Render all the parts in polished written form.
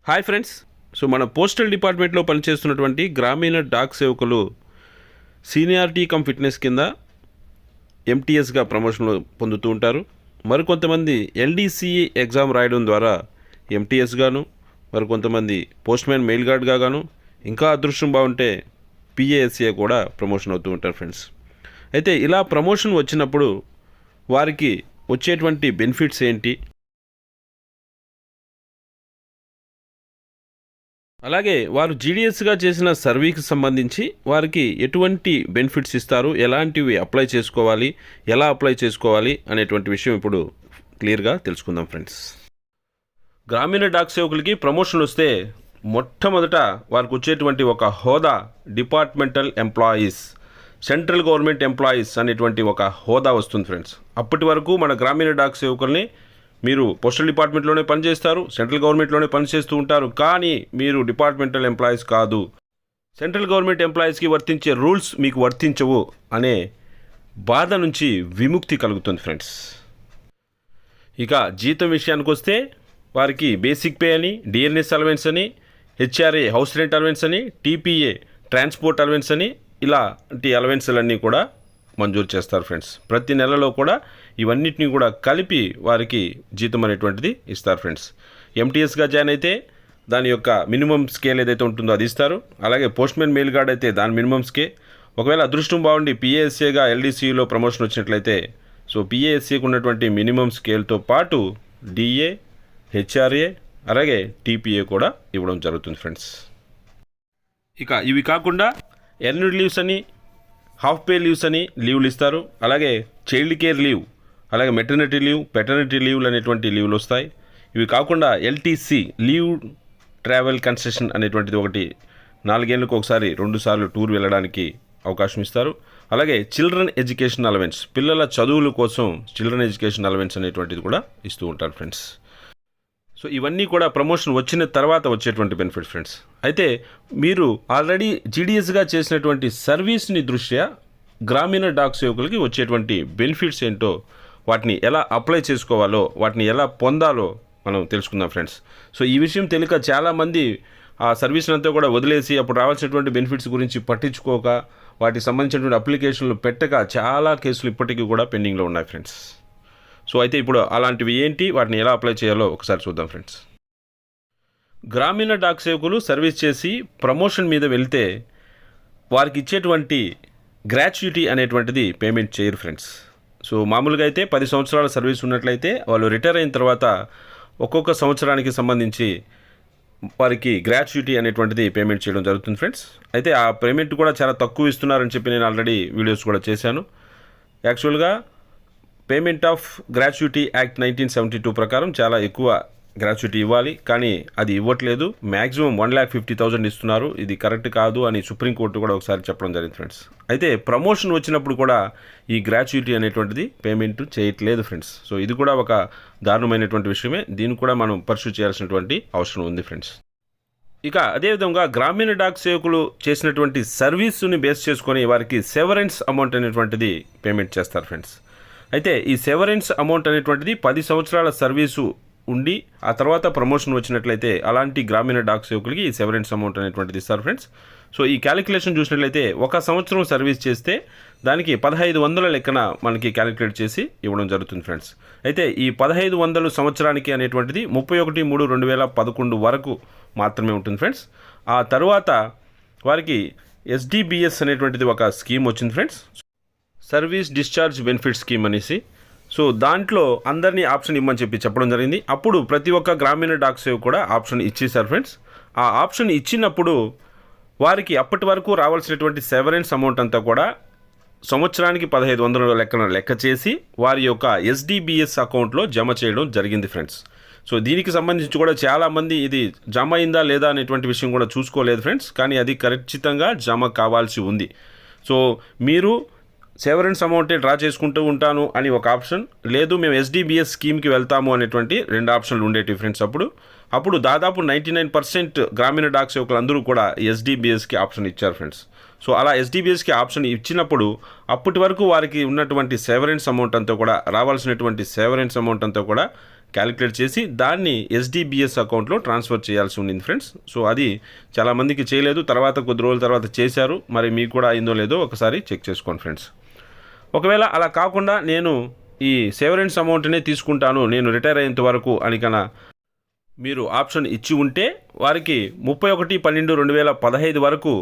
Hi friends. మన postal డిపార్ట్మెంట్లో పనిచేస్తున్నటువంటి గ్రామీణ డాక్ సేవకులు సీనియారిటీ కమ్ ఫిట్నెస్ కింద ఎంటీఎస్గా ప్రమోషన్లు పొందుతూ ఉంటారు. మరికొంతమంది ఎల్డీసీఈ ఎగ్జామ్ రాయడం ద్వారా ఎంటీఎస్ గాను, మరికొంతమంది పోస్ట్మ్యాన్ మెయిల్ గార్డ్గా గాను, ఇంకా అదృష్టం బాగుంటే పిఏఎస్ఏ కూడా ప్రమోషన్ అవుతూ ఉంటారు ఫ్రెండ్స్. అయితే ఇలా ప్రమోషన్ వచ్చినప్పుడు వారికి వచ్చేటువంటి బెనిఫిట్స్ ఏంటి, అలాగే వారు జీడిఎస్గా చేసిన సర్వీస్కి సంబంధించి వారికి ఎటువంటి బెనిఫిట్స్ ఇస్తారు, ఎలాంటివి అప్లై చేసుకోవాలి, ఎలా అప్లై చేసుకోవాలి అనేటువంటి విషయం ఇప్పుడు క్లియర్గా తెలుసుకుందాం ఫ్రెండ్స్. గ్రామీణ డాక్ సేవకులకి ప్రమోషన్లు వస్తే మొట్టమొదట వారికి వచ్చేటువంటి ఒక హోదా departmental employees, central government employees అనేటువంటి ఒక హోదా వస్తుంది ఫ్రెండ్స్. అప్పటి వరకు మన గ్రామీణ డాక్ సేవకుల్ని మీరు పోస్టల్ డిపార్ట్మెంట్లోనే పనిచేస్తారు, సెంట్రల్ గవర్నమెంట్లోనే పనిచేస్తూ ఉంటారు, కానీ మీరు డిపార్ట్మెంటల్ ఎంప్లాయీస్ కాదు, సెంట్రల్ గవర్నమెంట్ ఎంప్లాయీస్కి వర్తించే రూల్స్ మీకు వర్తించవు అనే బాధ నుంచి విముక్తి కలుగుతుంది ఫ్రెండ్స్. ఇక జీతం విషయానికి వస్తే వారికి బేసిక్ పే అని, డిఎన్ఎస్ అలవెన్స్ అని, హెచ్ఆర్ఏ హౌస్ రెంట్ అలవెన్స్ అని, టీపీఏ ట్రాన్స్పోర్ట్ అలవెన్స్ అని, ఇలాంటి అలవెన్స్లన్నీ కూడా మంజూరు చేస్తారు ఫ్రెండ్స్. ప్రతి నెలలో కూడా ఇవన్నిటిని కూడా కలిపి వారికి జీతం అనేటువంటిది ఇస్తారు ఫ్రెండ్స్. ఎంటీఎస్గా జాయిన్ అయితే దాని యొక్క మినిమం స్కేల్ ఏదైతే ఉంటుందో అది ఇస్తారు. అలాగే పోస్ట్మ్యాన్ మెయిల్ గార్డ్ అయితే దాని మినిమం స్కే, ఒకవేళ అదృష్టం బాగుండి పిఏఎస్ఏగా ఎల్డీసీలో ప్రమోషన్ వచ్చినట్లయితే పిఏఎస్ఏకి ఉన్నటువంటి మినిమం స్కేల్తో పాటు డిఏ, హెచ్ఆర్ఏ, అలాగే టీపీఏ కూడా ఇవ్వడం జరుగుతుంది ఫ్రెండ్స్. ఇక ఇవి కాకుండా ఎర్న్డ్ లీవ్స్ అని, హాఫ్ పే లీవ్స్ అని లీవ్లు ఇస్తారు. అలాగే చైల్డ్ కేర్ లీవ్, అలాగే మెటర్నిటీ లీవ్, పెటర్నిటీ లీవ్లు అనేటువంటి లీవ్లు వస్తాయి. ఇవి కాకుండా ఎల్టీసీ లీవ్ ట్రావెల్ కన్సెషన్ అనేటువంటిది ఒకటి, 4 ఏళ్ళకు ఒకసారి 2 సార్లు టూర్ వెళ్ళడానికి అవకాశం ఇస్తారు. అలాగే చిల్డ్రన్ ఎడ్యుకేషన్ అలవెన్స్, పిల్లల చదువుల కోసం చిల్డ్రన్ ఎడ్యుకేషన్ అలవెన్స్ అనేటువంటిది కూడా ఇస్తూ ఉంటారు ఫ్రెండ్స్. ఇవన్నీ కూడా ప్రమోషన్ వచ్చిన తర్వాత వచ్చేటువంటి బెనిఫిట్ ఫ్రెండ్స్. అయితే మీరు ఆల్రెడీ జీడిఎస్గా చేసినటువంటి సర్వీస్ని దృష్ట్యా గ్రామీణ డాక్ సేవకులకి వచ్చేటువంటి బెనిఫిట్స్ ఏంటో, వాటిని ఎలా అప్లై చేసుకోవాలో, వాటిని ఎలా పొందాలో మనం తెలుసుకుందాం ఫ్రెండ్స్. ఈ విషయం తెలియక చాలామంది ఆ సర్వీస్ని అంతా కూడా వదిలేసి అప్పుడు రావాల్సినటువంటి బెనిఫిట్స్ గురించి పట్టించుకోక వాటికి సంబంధించినటువంటి అప్లికేషన్లు పెట్టక చాలా కేసులు ఇప్పటికీ కూడా పెండింగ్లో ఉన్నాయి ఫ్రెండ్స్. అయితే ఇప్పుడు అలాంటివి ఏంటి, వాటిని ఎలా అప్లై చేయాలో ఒకసారి చూద్దాం ఫ్రెండ్స్. గ్రామీణ డాక్ సేవకులు సర్వీస్ చేసి ప్రమోషన్ మీద వెళ్తే వారికి ఇచ్చేటువంటి గ్రాట్యుటీ అనేటువంటిది పేమెంట్ చేయరు ఫ్రెండ్స్. మామూలుగా అయితే 10 సంవత్సరాల సర్వీస్ ఉన్నట్లయితే వాళ్ళు రిటైర్ అయిన తర్వాత ఒక్కొక్క సంవత్సరానికి సంబంధించి వారికి గ్రాట్యుటీ అనేటువంటిది పేమెంట్ చేయడం జరుగుతుంది ఫ్రెండ్స్. అయితే ఆ పేమెంట్ కూడా చాలా తక్కువ ఇస్తున్నారని చెప్పి నేను ఆల్రెడీ వీడియోస్ కూడా చేశాను. యాక్చువల్గా పేమెంట్ ఆఫ్ గ్రాట్యుటీ యాక్ట్ 1972 ప్రకారం చాలా ఎక్కువ గ్రాట్యుటీ ఇవ్వాలి, కానీ అది ఇవ్వట్లేదు. మ్యాక్సిమం 1,50,000 ఇస్తున్నారు. ఇది కరెక్ట్ కాదు అని సుప్రీంకోర్టు కూడా ఒకసారి చెప్పడం జరిగింది ఫ్రెండ్స్. అయితే ప్రమోషన్ వచ్చినప్పుడు కూడా ఈ గ్రాట్యుటీ అనేటువంటిది పేమెంట్ చేయట్లేదు ఫ్రెండ్స్. ఇది కూడా ఒక దారుణమైనటువంటి విషయమే. దీన్ని కూడా మనం పర్సూ చేయాల్సినటువంటి అవసరం ఉంది ఫ్రెండ్స్. ఇక అదేవిధంగా గ్రామీణ డాక్ సేవకులు చేసినటువంటి సర్వీస్ని బేస్ చేసుకొని వారికి సెవరెన్స్ అమౌంట్ అనేటువంటిది పేమెంట్ చేస్తారు ఫ్రెండ్స్. అయితే ఈ సెవరెన్స్ అమౌంట్ అనేటువంటిది 10 సంవత్సరాల సర్వీసు ఉండి ఆ తర్వాత ప్రమోషన్ వచ్చినట్లయితే అలాంటి గ్రామీణ డాక్ సేవకులకి ఈ సెవరెన్స్ అమౌంట్ అనేటువంటిది ఇస్తారు ఫ్రెండ్స్. ఈ క్యాలిక్యులేషన్ చూసినట్లయితే 1 సంవత్సరం సర్వీస్ చేస్తే దానికి 1500 లెక్కన మనకి క్యాలిక్యులేట్ చేసి ఇవ్వడం జరుగుతుంది ఫ్రెండ్స్. అయితే ఈ 1500 సంవత్సరానికి అనేటువంటిది 31/3/2011 వరకు మాత్రమే ఉంటుంది ఫ్రెండ్స్. ఆ తర్వాత వారికి ఎస్డిబిఎస్ అనేటువంటిది ఒక స్కీమ్ వచ్చింది friends, service discharge benefit scheme అనేసి. దాంట్లో అందరినీ ఆప్షన్ ఇవ్వమని చెప్పడం జరిగింది. అప్పుడు ప్రతి ఒక్క గ్రామీణ డాక్ సేవ కూడా ఆప్షన్ ఇచ్చేశారు ఫ్రెండ్స్. ఆ ఆప్షన్ ఇచ్చినప్పుడు వారికి అప్పటి వరకు రావాల్సినటువంటి సెవరెన్స్ అమౌంట్ అంతా కూడా సంవత్సరానికి 1500 లెక్క చేసి వారి యొక్క ఎస్డిబిఎస్ అకౌంట్లో జమ చేయడం జరిగింది ఫ్రెండ్స్. దీనికి సంబంధించి కూడా చాలామంది ఇది జమ అయిందా లేదా అనేటువంటి విషయం కూడా చూసుకోలేదు ఫ్రెండ్స్, కానీ అది ఖచ్చితంగా జమ కావాల్సి ఉంది. మీరు సెవరెన్స్ అమౌంటే డ్రా చేసుకుంటూ ఉంటాను అని ఒక ఆప్షన్, లేదు మేము ఎస్డిబిఎస్ స్కీమ్కి వెళ్తాము అనేటువంటి 2 ఆప్షన్లు ఉండేటివి ఫ్రెండ్స్. అప్పుడు దాదాపు 99% గ్రామీణ డాక్ సేవకులు అందరూ కూడా ఎస్డిబిఎస్కి ఆప్షన్ ఇచ్చారు ఫ్రెండ్స్. అలా ఎస్డిబిఎస్కి ఆప్షన్ ఇచ్చినప్పుడు అప్పటి వరకు వారికి ఉన్నటువంటి సెవరెన్స్ అమౌంట్ అంతా కూడా, రావాల్సినటువంటి సెవరెన్స్ అమౌంట్ అంతా కూడా క్యాలిక్యులేట్ చేసి దాన్ని ఎస్డిబిఎస్ అకౌంట్లో ట్రాన్స్ఫర్ చేయాల్సి ఉండింది ఫ్రెండ్స్. సో అది చాలామందికి చేయలేదు, తర్వాత కొద్ది రోజుల తర్వాత చేశారు. మరి మీకు కూడా అయిందో లేదో ఒకసారి చెక్ చేసుకోండి ఫ్రెండ్స్. ఒకవేళ అలా కాకుండా నేను ఈ సెవరెన్స్ అమౌంట్నే తీసుకుంటాను నేను రిటైర్ అయ్యేంత వరకు అని కన్నా మీరు ఆప్షన్ ఇచ్చి ఉంటే వారికి 31/12/2015 వరకు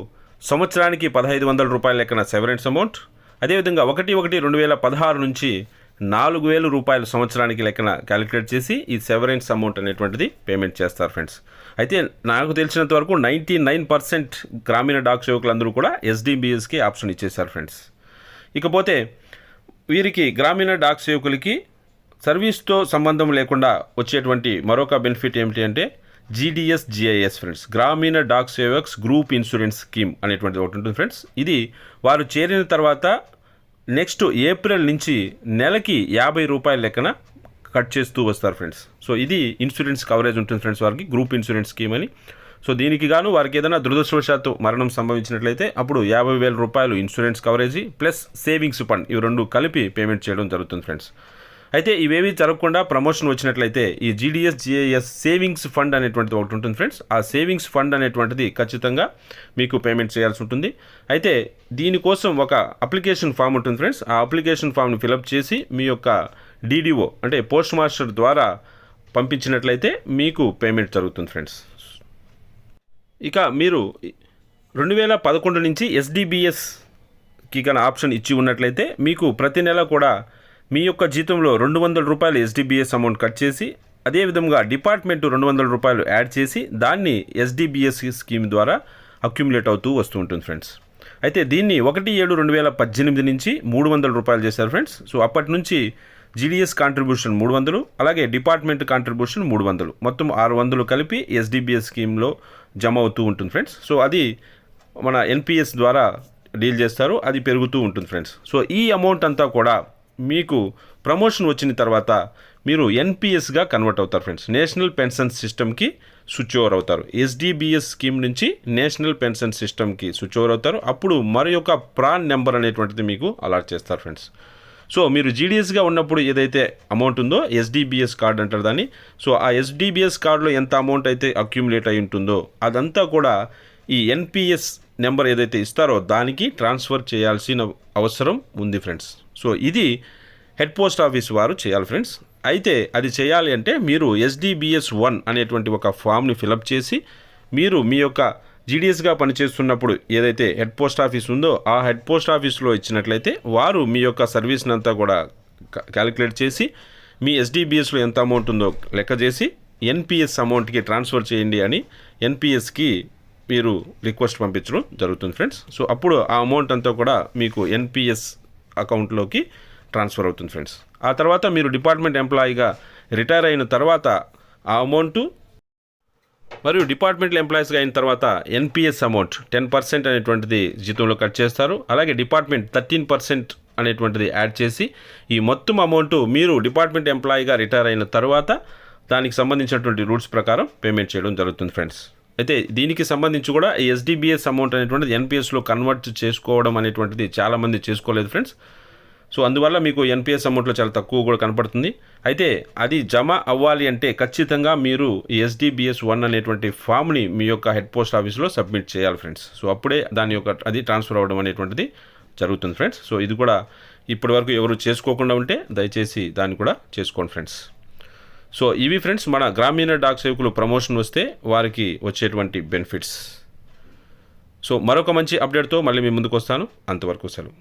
సంవత్సరానికి 1,500 రూపాయల లెక్కన సెవరెన్స్ అమౌంట్, అదేవిధంగా 1/1/2016 నుంచి 4,000 రూపాయలు సంవత్సరానికి లెక్కన క్యాలిక్యులేట్ చేసి ఈ సెవరెన్స్ అమౌంట్ అనేటువంటిది పేమెంట్ చేస్తారు ఫ్రెండ్స్. అయితే నాకు తెలిసినంత వరకు 99% గ్రామీణ డాక్ సేవకులందరూ కూడా ఎస్డిబిఎస్కి ఆప్షన్ ఇచ్చేశారు ఫ్రెండ్స్. ఇకపోతే వీరికి గ్రామీణ డాక్ సేవకులకి సర్వీస్తో సంబంధం లేకుండా వచ్చేటువంటి మరొక బెనిఫిట్ ఏమిటి అంటే GDS-GIS ఫ్రెండ్స్, గ్రామీణ డాక్ సేవక్స్ గ్రూప్ ఇన్సూరెన్స్ స్కీమ్ అనేటువంటిది ఒకటి ఉంటుంది ఫ్రెండ్స్. ఇది వారు చేరిన తర్వాత నెక్స్ట్ ఏప్రిల్ నుంచి నెలకి 50 రూపాయల లెక్కన కట్ చేస్తూ వస్తారు ఫ్రెండ్స్. సో ఇది ఇన్సూరెన్స్ కవరేజ్ ఉంటుంది ఫ్రెండ్స్ వారికి, గ్రూప్ ఇన్సూరెన్స్ స్కీమ్ అని. సో దీనికి గాను వారికి ఏదైనా దురదృష్టవశాత్తు మరణం సంభవించినట్లయితే అప్పుడు 50,000 రూపాయలు insurance coverage plus savings fund ఇవి రెండు కలిపి పేమెంట్ చేయడం జరుగుతుంది ఫ్రెండ్స్. అయితే ఇవేవి జరగకుండా ప్రమోషన్ వచ్చినట్లయితే ఈ GDS-GIS సేవింగ్స్ ఫండ్ అనేటువంటిది ఒకటి ఉంటుంది ఫ్రెండ్స్. ఆ సేవింగ్స్ ఫండ్ అనేటువంటిది ఖచ్చితంగా మీకు పేమెంట్ చేయాల్సి ఉంటుంది. అయితే దీనికోసం ఒక అప్లికేషన్ ఫామ్ ఉంటుంది ఫ్రెండ్స్. ఆ అప్లికేషన్ ఫామ్ని ఫిలప్ చేసి మీ యొక్క DDO అంటే పోస్ట్ మాస్టర్ ద్వారా పంపించినట్లయితే మీకు పేమెంట్ జరుగుతుంది ఫ్రెండ్స్. ఇక మీరు 2011 నుంచి ఎస్డిబిఎస్కి కన్నా ఆప్షన్ ఇచ్చి ఉన్నట్లయితే మీకు ప్రతి నెల కూడా మీ యొక్క జీతంలో 200 రూపాయలు ఎస్డిబిఎస్ అమౌంట్ కట్ చేసి అదేవిధంగా డిపార్ట్మెంట్ 200 రూపాయలు యాడ్ చేసి దాన్ని ఎస్డిబిఎస్ స్కీమ్ ద్వారా అక్యుములేట్ అవుతూ వస్తూ ఉంటుంది ఫ్రెండ్స్. అయితే దీన్ని 1/7/2018 నుంచి 300 రూపాయలు చేశారు ఫ్రెండ్స్. సో అప్పటి నుంచి GDS కాంట్రిబ్యూషన్ 300, అలాగే డిపార్ట్మెంట్ కాంట్రిబ్యూషన్ 300, మొత్తం 600 కలిపి ఎస్డిబిఎస్ స్కీమ్లో జమ అవుతూ ఉంటుంది ఫ్రెండ్స్. సో అది మన ఎన్పిఎస్ ద్వారా డీల్ చేస్తారు, అది పెరుగుతూ ఉంటుంది ఫ్రెండ్స్. సో ఈ అమౌంట్ అంతా కూడా మీకు ప్రమోషన్ వచ్చిన తర్వాత మీరు ఎన్పిఎస్గా కన్వర్ట్ అవుతారు ఫ్రెండ్స్. నేషనల్ పెన్షన్ సిస్టమ్కి స్విచ్ ఓవర్ అవుతారు. ఎస్డిబిఎస్ స్కీమ్ నుంచి నేషనల్ పెన్షన్ సిస్టమ్కి స్విచ్ ఓవర్ అవుతారు. అప్పుడు మరి యొక్క ప్రాన్ నెంబర్ అనేటువంటిది మీకు అలాట్ చేస్తారు ఫ్రెండ్స్. సో మీరు జీడిఎస్గా ఉన్నప్పుడు ఏదైతే అమౌంట్ ఉందో ఎస్డిబిఎస్ కార్డ్ అంటారు దాన్ని. సో ఆ ఎస్డిబిఎస్ కార్డులో ఎంత అమౌంట్ అయితే అక్యుములేట్ అయి ఉంటుందో అదంతా కూడా ఈ ఎన్పిఎస్ నెంబర్ ఏదైతే ఇస్తారో దానికి ట్రాన్స్ఫర్ చేయాల్సిన అవసరం ఉంది ఫ్రెండ్స్. సో ఇది హెడ్ పోస్ట్ ఆఫీస్ వారు చేయాలి ఫ్రెండ్స్. అయితే అది చేయాలి అంటే మీరు SDBS-1 అనేటువంటి ఒక ఫామ్ని ఫిలప్ చేసి మీరు మీ యొక్క జీడిఎస్గా పనిచేస్తున్నప్పుడు ఏదైతే హెడ్ పోస్ట్ ఆఫీస్ ఉందో ఆ హెడ్ పోస్ట్ ఆఫీస్లో ఇచ్చినట్లయితే వారు మీ యొక్క సర్వీస్ని అంతా కూడా క్యాలిక్యులేట్ చేసి మీ ఎస్డిబిఎస్లో ఎంత అమౌంట్ ఉందో లెక్క చేసి ఎన్పిఎస్ అమౌంట్కి ట్రాన్స్ఫర్ చేయండి అని ఎన్పిఎస్కి మీరు రిక్వెస్ట్ పంపించడం జరుగుతుంది ఫ్రెండ్స్. సో అప్పుడు ఆ అమౌంట్ అంతా కూడా మీకు ఎన్పిఎస్ అకౌంట్లోకి ట్రాన్స్ఫర్ అవుతుంది ఫ్రెండ్స్. ఆ తర్వాత మీరు డిపార్ట్మెంట్ ఎంప్లాయీగా రిటైర్ అయిన తర్వాత ఆ అమౌంట్ మరియు డిపార్ట్మెంట్ ఎంప్లాయీస్గా అయిన తర్వాత ఎన్పిఎస్ అమౌంట్ 10% అనేటువంటిది జీతంలో కట్ చేస్తారు. అలాగే డిపార్ట్మెంట్ 13% అనేటువంటిది యాడ్ చేసి ఈ మొత్తం అమౌంట్ మీరు డిపార్ట్మెంట్ ఎంప్లాయీగా రిటైర్ అయిన తర్వాత దానికి సంబంధించినటువంటి రూల్స్ ప్రకారం పేమెంట్ చేయడం జరుగుతుంది ఫ్రెండ్స్. అయితే దీనికి సంబంధించి కూడా ఈ ఎస్డిబిఎస్ అమౌంట్ అనేటువంటిది ఎన్పిఎస్లో కన్వర్ట్ చేసుకోవడం అనేటువంటిది చాలామంది చేసుకోలేదు ఫ్రెండ్స్. సో అందువల్ల మీకు ఎన్పిఎస్ అమౌంట్లో చాలా తక్కువ కూడా కనపడుతుంది. అయితే అది జమ అవ్వాలి అంటే ఖచ్చితంగా మీరు ఈ SDBS-1 అనేటువంటి ఫామ్ని మీ యొక్క హెడ్ పోస్ట్ ఆఫీస్లో సబ్మిట్ చేయాలి ఫ్రెండ్స్. సో అప్పుడే దాని యొక్క అది ట్రాన్స్ఫర్ అవ్వడం అనేటువంటిది జరుగుతుంది ఫ్రెండ్స్. సో ఇది కూడా ఇప్పటివరకు ఎవరు చేసుకోకుండా ఉంటే దయచేసి దాన్ని కూడా చేసుకోండి ఫ్రెండ్స్. సో ఇవి ఫ్రెండ్స్ మన గ్రామీణ డాక్ సేవకులు ప్రమోషన్ వస్తే వారికి వచ్చేటువంటి బెనిఫిట్స్. సో మరొక మంచి అప్డేట్తో మళ్ళీ మీ ముందుకు వస్తాను. అంతవరకు సెలవు.